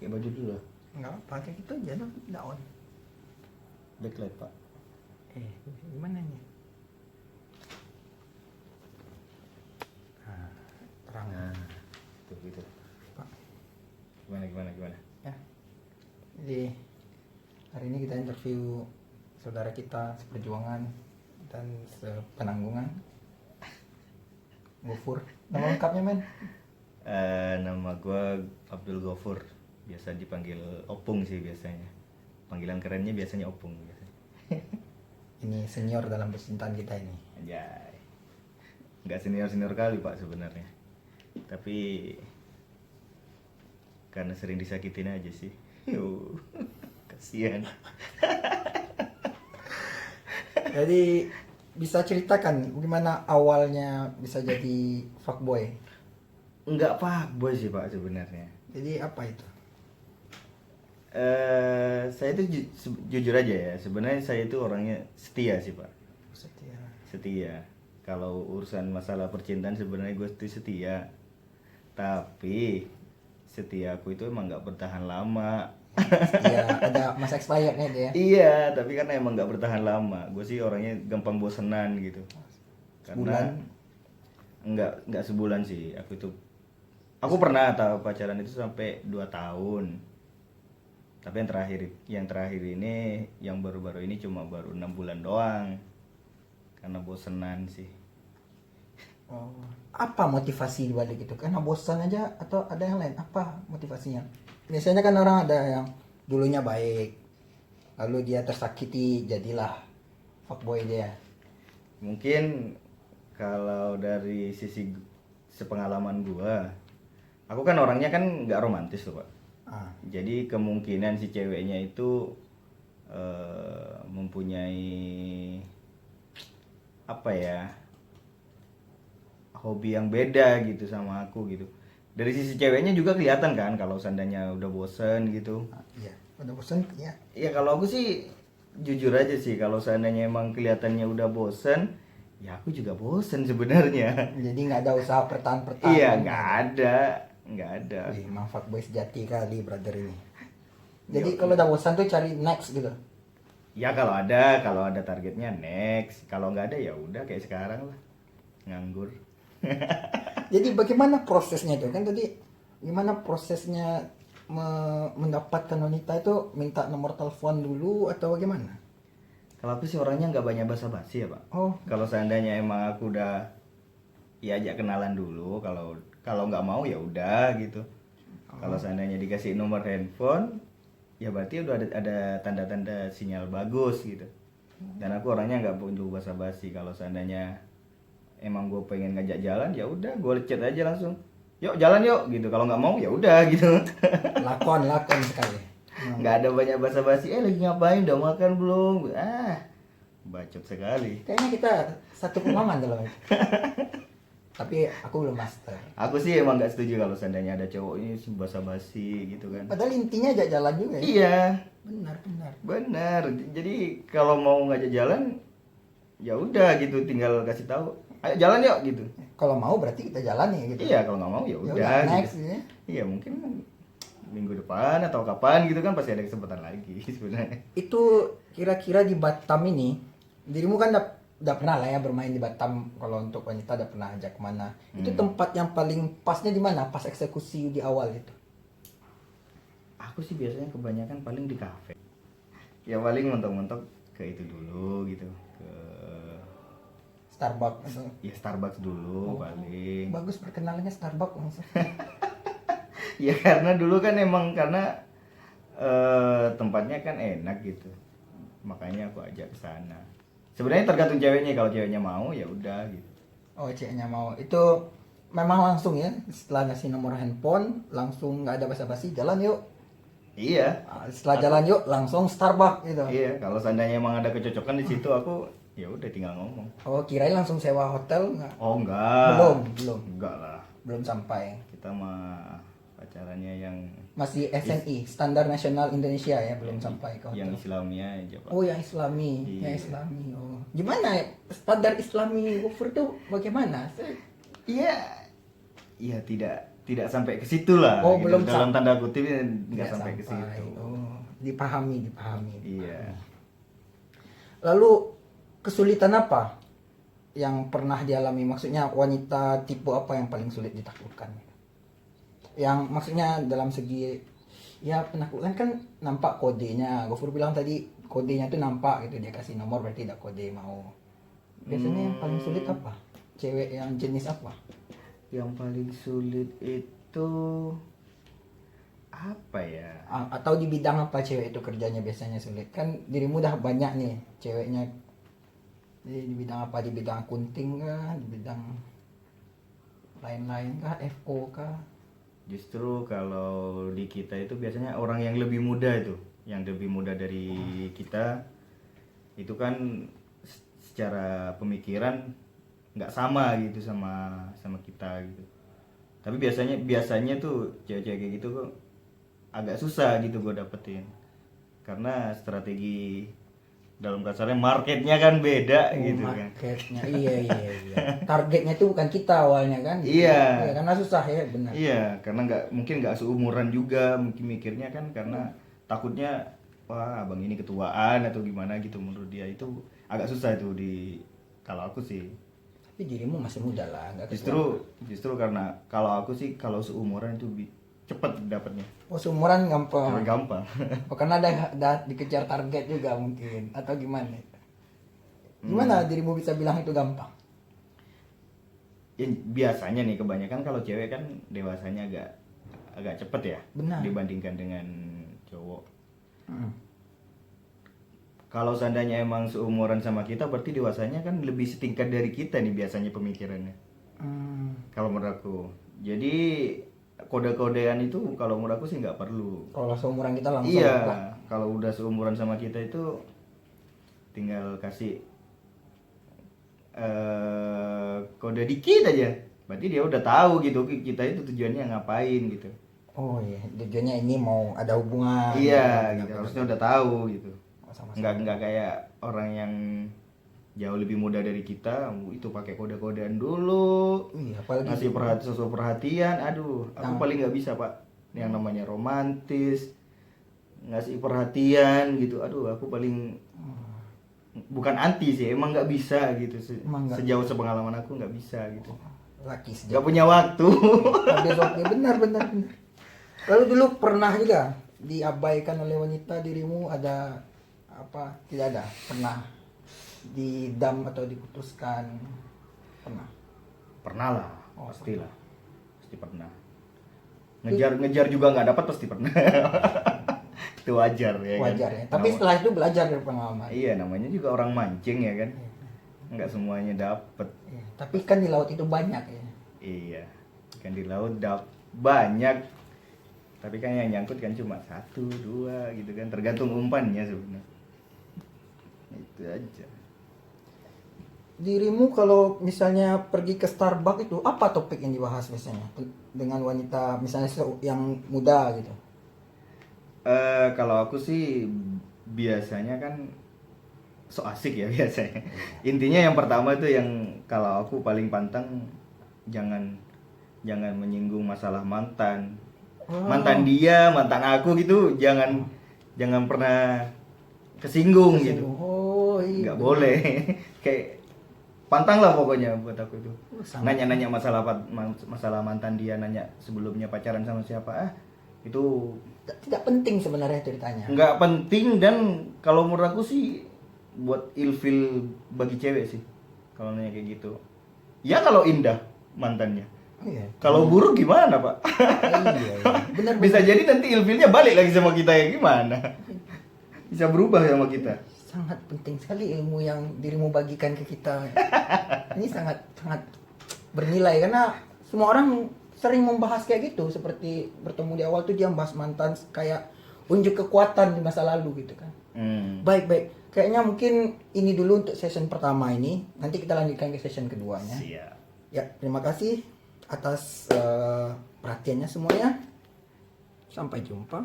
Pakai baju dulu lah. Enggak apa, kayak gitu aja dong, tidak on. Backlight pak. Gimana nih? Nah, terang. Nah, tuh gitu. Pak. Gimana? Ya. Jadi hari ini kita interview saudara kita seperjuangan dan sepenanggungan, Gofur. Nama lengkapnya men? Nama gue Abdul Gofur. Biasa dipanggil Opung sih biasanya. Panggilan kerennya biasanya Opung biasanya. Ini senior dalam percintaan kita ini. Anjay. Nggak senior kali pak sebenarnya. Tapi karena sering disakitin aja sih. Kasihan. Jadi bisa ceritakan bagaimana awalnya bisa jadi fuckboy? Enggak fuckboy sih pak sebenarnya. Jadi apa itu? Saya itu jujur aja ya. Sebenarnya saya itu orangnya setia sih pak. Setia. Kalau urusan masalah percintaan sebenarnya gue itu setia. Tapi setia aku itu emang nggak bertahan lama. Iya, ada masa expirednya dia. Iya, tapi karena emang nggak bertahan lama. Gue sih orangnya gampang bosenan gitu. Karena nggak sebulan sih. Aku pernah tahu pacaran itu sampai 2 tahun. Tapi yang terakhir ini, yang baru-baru ini cuma baru 6 bulan doang. Karena bosenan sih. Oh, apa motivasi dibalik itu? Karena bosan aja atau ada yang lain? Apa motivasinya? Biasanya kan orang ada yang dulunya baik, lalu dia tersakiti, jadilah fuckboy dia. Mungkin kalau dari sisi sepengalaman gua, aku kan orangnya kan nggak romantis loh pak. Jadi kemungkinan si ceweknya itu mempunyai apa ya, hobi yang beda gitu sama aku gitu. Dari sisi ceweknya juga kelihatan kan kalau seandainya udah bosen gitu. Iya, udah bosan ya. Ya kalau aku sih jujur aja sih, kalau seandainya emang kelihatannya udah bosen, ya aku juga bosen sebenarnya. Jadi nggak ada usaha pertahan-pertahan. Iya, nggak ada. Wih, emang fuckboy sejati kali brother ini. Jadi kalau udah bosan tuh cari next gitu. Ya kalau ada targetnya next. Kalau nggak ada ya udah kayak sekarang lah, nganggur. Jadi bagaimana prosesnya tuh? Kan tadi gimana prosesnya mendapatkan wanita itu, minta nomor telepon dulu atau bagaimana? Kalau aku sih orangnya nggak banyak basa-basi ya pak. Oh, Kalau seandainya emang aku udah ya ajak kenalan dulu, kalau nggak mau ya udah gitu. Kalau seandainya dikasih nomor handphone, ya berarti udah ada tanda-tanda sinyal bagus gitu. Dan aku orangnya nggak perlu basa-basi. Kalau seandainya emang gue pengen ngajak jalan, ya udah gue chat aja langsung. Yuk jalan yuk gitu. Kalau nggak mau ya udah gitu. lakon sekali. Nggak ada banyak basa-basi. Lagi ngapain? Udah makan belum? Bacot sekali. Kayaknya kita satu pemahaman dalam itu. Tapi aku belum master. Aku sih emang nggak setuju kalau seandainya ada cowok ini basa-basi gitu kan. Padahal intinya ajak jalan juga ya. Iya. Benar. Jadi kalau mau ngajak jalan, ya udah gitu, tinggal kasih tahu. Ayo jalan yuk gitu. Kalau mau berarti kita jalan ya gitu. Iya, kalau nggak mau ya Ya udah next gitu. ya. Iya, mungkin minggu depan atau kapan gitu kan pasti ada kesempatan lagi sebenarnya. Itu kira-kira di Batam ini, dirimu kan udah pernah lah ya bermain di Batam. Kalau untuk wanita udah pernah ajak kemana? Itu tempat yang paling pasnya di mana? Pas eksekusi di awal itu. Aku sih biasanya kebanyakan paling di kafe. Ya paling mentok-mentok ke itu dulu gitu, ke Starbucks. ya Starbucks dulu paling. Bagus perkenalannya Starbucks langsung. Ya karena dulu kan emang karena tempatnya kan enak gitu, makanya aku ajak ke sana. Sebenarnya tergantung ceweknya, kalau ceweknya mau ya udah gitu. Oh, ceweknya mau. Itu memang langsung ya, setelah ngasih nomor handphone langsung nggak ada basa-basi, jalan yuk. Iya. Setelah jalan yuk langsung Starbucks gitu. Iya, kalau seandainya emang ada kecocokan di situ, aku ya udah tinggal ngomong. Oh, kirain langsung sewa hotel nggak? Oh enggak. Belum. Enggak lah. Belum sampai. Kita mah pacarannya yang Masih SNI, Standar Nasional Indonesia ya, belum sampai ke hotel. yang Islamnya aja pak. Oh, yang Islami, Iya. yang Islami. Oh, gimana ya? Standar Islami Gofur tuh bagaimana? Iya, iya tidak tidak sampai ke situ lah. Oh, gitu. belum Dalam tanda kutip nggak Nggak sampai ke situ. Oh, dipahami. Iya. Lalu kesulitan apa yang pernah dialami? Maksudnya wanita tipe apa yang paling sulit ditaklukkan? Yang maksudnya dalam segi ya penaklukan kan nampak kodenya. Gofur bilang tadi kodenya itu nampak gitu, dia kasih nomor berarti tidak kode mau. Biasanya yang paling sulit apa? Cewek yang jenis apa? Yang paling sulit itu apa ya? Atau di bidang apa cewek itu kerjanya biasanya sulit? Kan dirimu udah banyak nih ceweknya. Jadi di bidang apa? Di bidang akunting kah? Di bidang lain-lain kah? FO kah? Justru kalau di kita itu biasanya orang yang lebih muda itu, yang lebih muda dari kita, itu kan secara pemikiran nggak sama gitu sama kita gitu. Tapi biasanya tuh cewek-cewek kayak gitu kok agak susah gitu gue dapetin, karena strategi dalam kasarnya marketnya kan beda gitu kan. Marketnya iya. Targetnya itu bukan kita awalnya kan. Iya. Karena susah ya benar. Iya, karena mungkin nggak seumuran juga, mungkin mikirnya kan karena takutnya wah abang ini ketuaan atau gimana gitu, menurut dia itu agak susah itu kalau aku sih. Tapi dirimu masih muda lah, nggak Justru karena kalau aku sih kalau seumuran itu cepet dapatnya. Oh, seumuran gampang. Gampang. Oh, karena ada dikejar target juga mungkin atau gimana? Gimana dirimu bisa bilang itu gampang? Ya, biasanya nih kebanyakan kalau cewek kan dewasanya agak cepet ya. Benar. Dibandingkan dengan cowok. Kalau seandainya emang seumuran sama kita, berarti dewasanya kan lebih setingkat dari kita nih biasanya pemikirannya. Kalau menurut aku. Jadi kode-kodean itu kalau menurut aku sih nggak perlu. Kalau seumuran kita langsung. Iya, kalau udah seumuran sama kita itu tinggal kasih kode dikit aja. Berarti dia udah tahu gitu kita itu tujuannya ngapain gitu. Oh iya, tujuannya ini mau ada hubungan. Iya, gitu. Harusnya udah tahu gitu. Sama-sama. Nggak kayak orang yang jauh lebih muda dari kita itu pakai kode-kodean dulu. Iya, apalagi ngasih sesuatu perhatian. Aduh, aku paling nggak bisa pak yang namanya romantis, ngasih perhatian gitu. Aduh, aku paling bukan anti sih, emang nggak bisa gitu. Sejauh sepengalaman aku nggak bisa gitu. Laki sejauh. Nggak punya waktu. Habis waktunya benar. Lalu dulu pernah juga diabaikan oleh wanita dirimu, ada apa? Tidak ada. Pernah didam atau diputuskan? Pernah lah, pastilah. Pasti pernah. Ngejar juga nggak dapat, pasti pernah. Itu wajar ya kan. Wajar ya. Tapi setelah itu belajar dari pengalaman. Iya, namanya juga orang mancing ya kan. Nggak semuanya dapet. Iya. Tapi kan di laut itu banyak ya. Iya, kan di laut banyak. Tapi kan yang nyangkut kan cuma 1, 2 gitu kan, tergantung umpannya sebenarnya. Itu aja. Dirimu kalau misalnya pergi ke Starbucks itu apa topik yang dibahas biasanya dengan wanita misalnya yang muda gitu? Kalau aku sih biasanya kan so asik ya biasanya. Intinya yang pertama itu yang kalau aku paling pantang jangan menyinggung masalah mantan. Mantan dia, mantan aku gitu jangan pernah kesinggung gitu. Oh, iya. Nggak boleh. Kayak pantang lah pokoknya buat aku itu. Nanya-nanya masalah mantan dia, nanya sebelumnya pacaran sama siapa, itu tidak penting sebenarnya ceritanya. Nggak penting, dan kalau menurut aku sih buat ilfil bagi cewek sih kalau nanya kayak gitu. Ya kalau indah mantannya. Iya. Kalau buruk gimana pak? Iya. Benar. Bisa jadi nanti ilfilnya balik lagi sama kita ya gimana? Bisa berubah sama kita. Sangat penting sekali ilmu yang dirimu bagikan ke kita. Ini sangat bernilai karena semua orang sering membahas kayak gitu, seperti bertemu di awal tuh dia bahas mantan kayak unjuk kekuatan di masa lalu gitu kan. Baik. Kayaknya mungkin ini dulu untuk session pertama ini. Nanti kita lanjutkan ke session keduanya. Siap. Ya, terima kasih atas perhatiannya semuanya. Sampai jumpa.